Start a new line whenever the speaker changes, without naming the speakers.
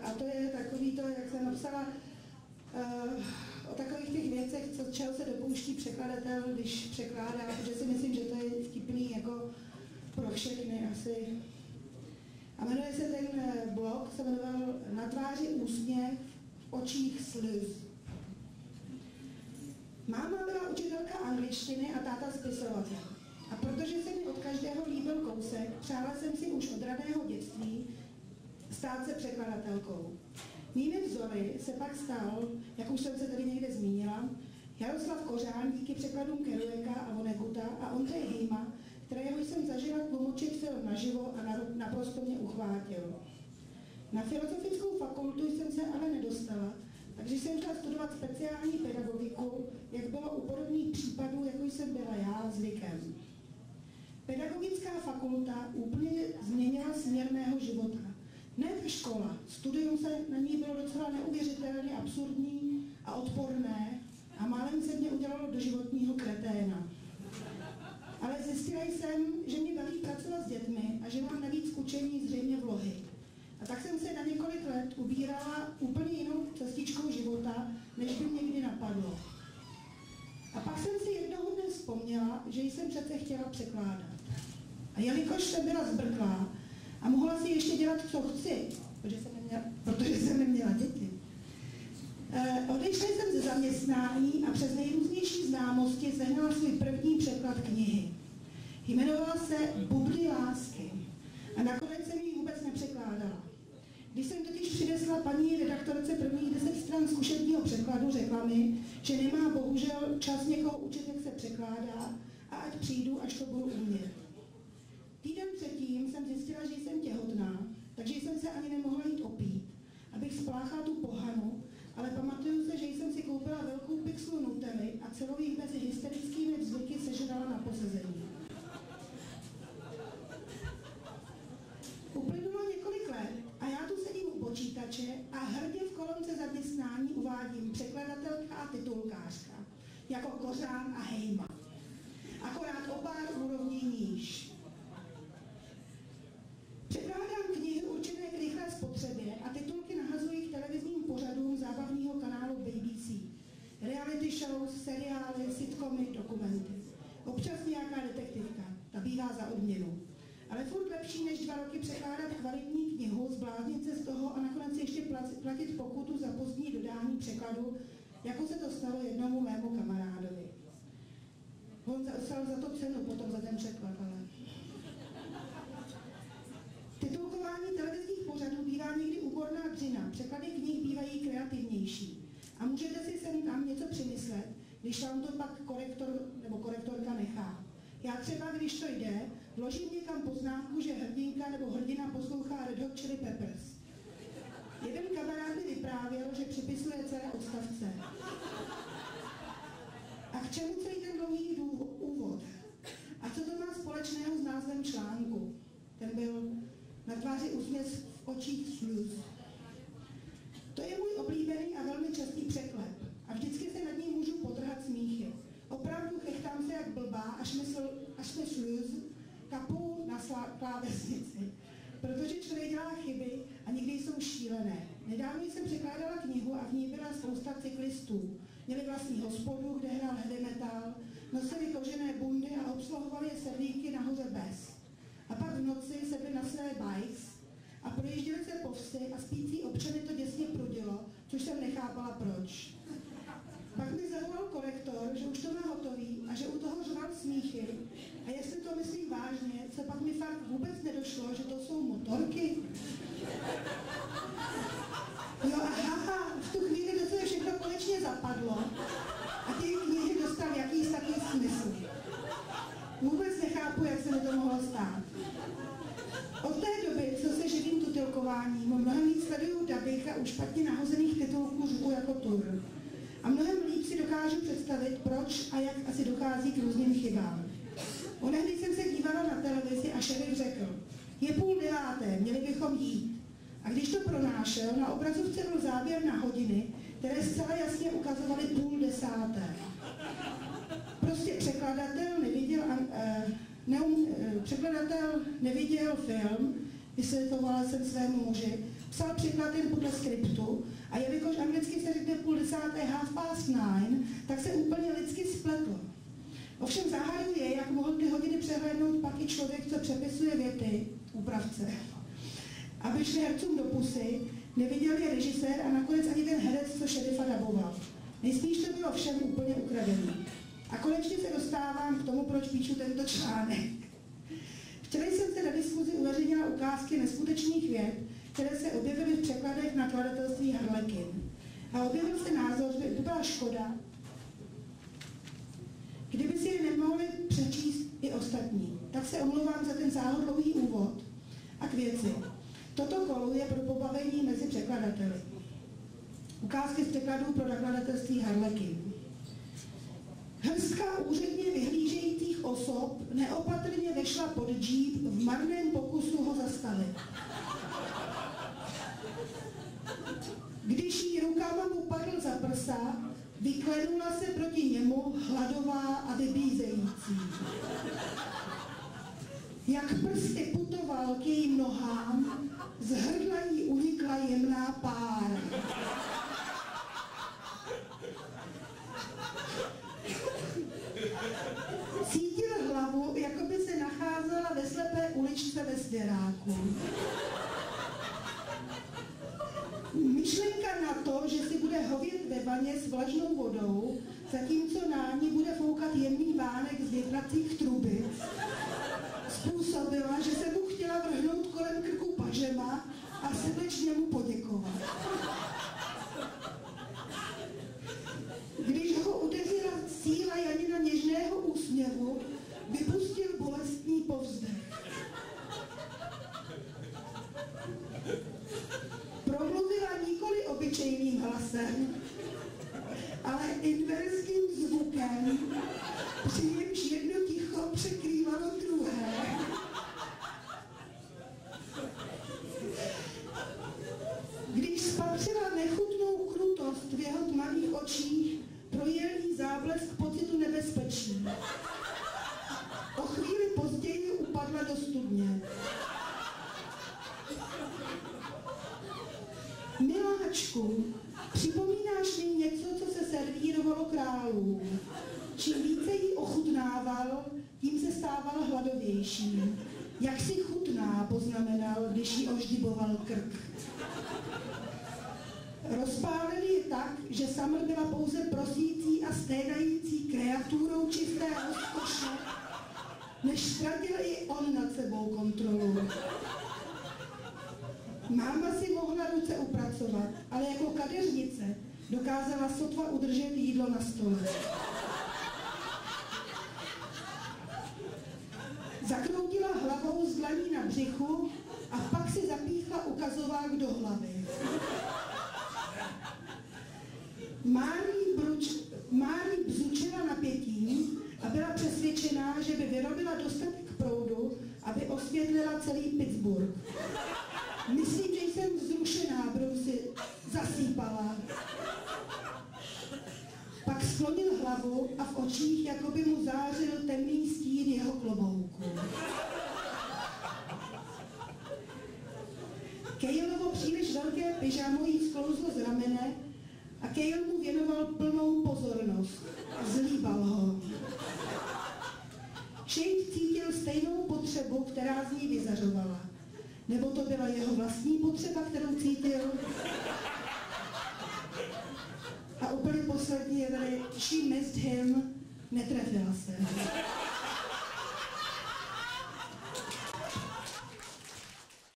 a to je takový to, jak jsem napsala o takových těch věcech, čeho se dopouští překladatel, když překládá, protože si myslím, že to je vtipný jako pro všechny asi. A jmenuje se ten blog, se jmenoval Na tváři úsměv, v očích slz. Máma byla učitelka angličtiny a táta spisovatel. A protože se mi od každého líbil kousek, přála jsem si už od raného dětství stát se překladatelkou. Mými vzory se pak stal, jak už jsem se tady někde zmínila, Jaroslav Kořán díky překladům Kerouaka a Vonnegutta a Ondřeje Hejma, kterého jsem zažila tlumočit film naživo a naprosto mě uchvátil. Na filozofickou fakultu jsem se ale nedostala, takže jsem šla studovat speciální pedagogiku, jak bylo u podobných případů, jako jsem byla já, zvykem. Pedagogická fakulta úplně změnila směr mého života. Ne ta škola, studium se na ní bylo docela neuvěřitelně absurdní a odporné a málem se mě udělalo do životního kreténa. Ale zjistila jsem, že mě baví pracovat s dětmi a že mám navíc k učení zřejmě vlohy. A tak jsem se na několik let ubírala úplně jinou cestičkou života, než by mě někdy napadlo. A pak jsem si jednoho dne vzpomněla, že jsem přece chtěla překládat. A jelikož jsem byla zbrklá a mohla si ještě dělat, co chci, protože jsem neměla děti, odešla jsem ze zaměstnání a přes nejrůznější známosti sehnala svůj první překlad knihy. Jmenovala se Bubny lásky a nakonec jsem ji vůbec nepřekládala. Když jsem totiž přinesla paní redaktorce prvních 10 stran zkušebního překladu, řekla mi, že nemá bohužel čas někoho učit, jak se překládá a ať přijdu, až to budu umět. Týden předtím jsem zjistila, že jsem těhotná, takže jsem se ani nemohla jít opít, abych spláchala tu pohanu, ale pamatuju se, že jsem si koupila velkou pixlu Nutelly a celou jich mezi hysterickými vzruky sežrala na posezení. Uplynulo několik let a já tu sedím u počítače a hrdě v kolonce zaměstnání uvádím překladatelka a titulkářka, jako Kořán a Hejma. Akorát o pár úrovní níž. Překládám knihy určené k rychlé spotřebě a titulky nahazují k televizním pořadům zábavního kanálu BBC. Reality shows, seriály, sitcomy, dokumenty. Občas nějaká detektivka, ta bývá za odměnu. Ale furt lepší, než 2 roky překládat kvalitní knihu, zbláznit se z toho a nakonec ještě platit pokutu za pozdní dodání překladu, jako se to stalo jednomu mému kamarádovi. On dostal za to cenu potom za ten překlad, ale... Titulkování televizních pořadů bývá někdy úborná dřina, překlady knih bývají kreativnější. A můžete si sem tam něco přemyslet, když vám to pak korektor nebo korektorka nechá. Já třeba, když to jde, vložím někam poznámku, že hrdinka nebo hrdina poslouchá Red Hot Chili Peppers. Jeden kamarád mi vyprávěl, že připisuje celé odstavce. A k čemu celý ten dlouhý úvod? A co to má společného s názvem článku? Ten byl Na tváři úsměv, v očích slz. To je můj oblíbený a velmi častý překlep. A vždycky se nad ním můžu potrhat smíchy. Opravdu chechtám se jak blbá, až mi slz kapou na klávesnici. Protože člověk dělá chyby a někdy jsou šílené. Nedávno jsem překládala knihu a v ní byla spousta cyklistů. Měli vlastní hospodu, kde hrál heavy metal, nosili kožené bundy a obsluhovali je servíky nahoře bez. A pak v noci sedli na své bikes a projížděli se po vsi a spící občany to děsně prudilo, což jsem nechápala proč. Pak mi zavolal korektor, že už to má hotový a že u toho řval smíchy. A jestli to myslí vážně, se pak mi fakt vůbec nedošlo, že to jsou motorky. Jo a haha, v tu chvíli do toho všechno konečně zapadlo a ty knihy dostaly jakýsi takový smysl. Vůbec nechápu, jak se mi to mohlo stát. Od té doby, co se živím tutelkováním, mnohem víc sleduju dabých a už špatně nahozených titulků řvu jako tur. A mnohem líp si dokážu představit, proč a jak asi dochází k různým chybám. Onehdy jsem se dívala na televizi a šerif řekl, je 8:30, měli bychom jít. A když to pronášel, na obrazovce byl záběr na hodiny, které zcela jasně ukazovaly 9:30. Prostě překladatel neviděl film, vysvětlovala jsem svému muži, psal překlad jen podle skriptu a jelikož anglicky se řekne 8:30, tak se úplně lidsky spletl. Ovšem záhadou je, jak mohl ty hodiny přehlédnout pak i člověk, co přepisuje věty, úpravce. Aby šli hercům do pusy, neviděl je režisér a nakonec ani ten herec, co šerifa daboval. Nejspíš to bylo všem úplně ukradený. A konečně se dostávám k tomu, proč píšu tento článek. Včera jsem se na diskuzi uveřejnila ukázky neskutečných vět, které se objevily v překladech nakladatelství Harlekin. A objevil se názor, že by to byla škoda, kdyby si je nemohli přečíst i ostatní. Tak se omlouvám za ten záhodlouhý úvod a k věci. Toto kolo je pro pobavení mezi překladateli. Ukázky z překladů pro nakladatelství Harlekin. Hrstka úředně vyhlížejících osob neopatrně vešla pod džíp v marném pokusu ho zastavit. Když jí rukama mu padl za prsa, vyklenula se proti němu hladová a vybízející. Jak prsty putoval k jejím nohám, z hrdla jí unikla jemná pára. Cítil hlavu, jako by se nacházela ve slepé uličce ve Svěráku. Myšlenka na to, že si bude hovět ve vaně s vlažnou vodou, zatímco na ní bude foukat jemný vánek z větracích trubic, způsobila, že se mu chtěla vrhnout kolem krku pažema a srdečně mu poděkovat. Když ho udeřila síla Janina něžného úsměvu, vypustil bolestný povzdech. Promluvila nikoli obyčejným hlasem, ale inverzním zvukem, při němž jedno ticho překrývalo druhé. Když spatřila nechutnou krutost v jeho tmavých očích, projel jí záblesk pocitu nebezpečí. O chvíli později upadla do studně. Miláčku, připomínáš mi něco, co se servírovalo králům. Čím více jí ochutnával, tím se stával hladovější. Jak si chutná, poznamenal, když jí oždiboval krk. Rozpálil ji tak, že Summer byla pouze prosící a stédající kreaturou čisté rozkoše, než ztratil i on nad sebou kontrolu. Máma si mohla ruce upracovat, ale jako kadeřnice dokázala sotva udržet jídlo na stole. Zakroutila hlavou z dlaní na břichu a pak si zapíchla ukazovák do hlavy. Mári bzučila napětím a byla přesvědčená, že by vyrobila dostatek proudu, aby osvětlila celý Pittsburgh. Myslím, že jsem vzrušená, budou si zasýpala. Pak sklonil hlavu a v očích, jako by mu zářil temný stín jeho klobouku. Caleovo příliš velké pyžamo jí sklouzlo z ramene a Cale mu věnoval plnou pozornost. Zlíbal ho. Shane cítil stejnou potřebu, která z ní vyzařovala. Nebo to byla jeho vlastní potřeba, kterou cítil? A úplně poslední je tady, she missed him, netrefila se.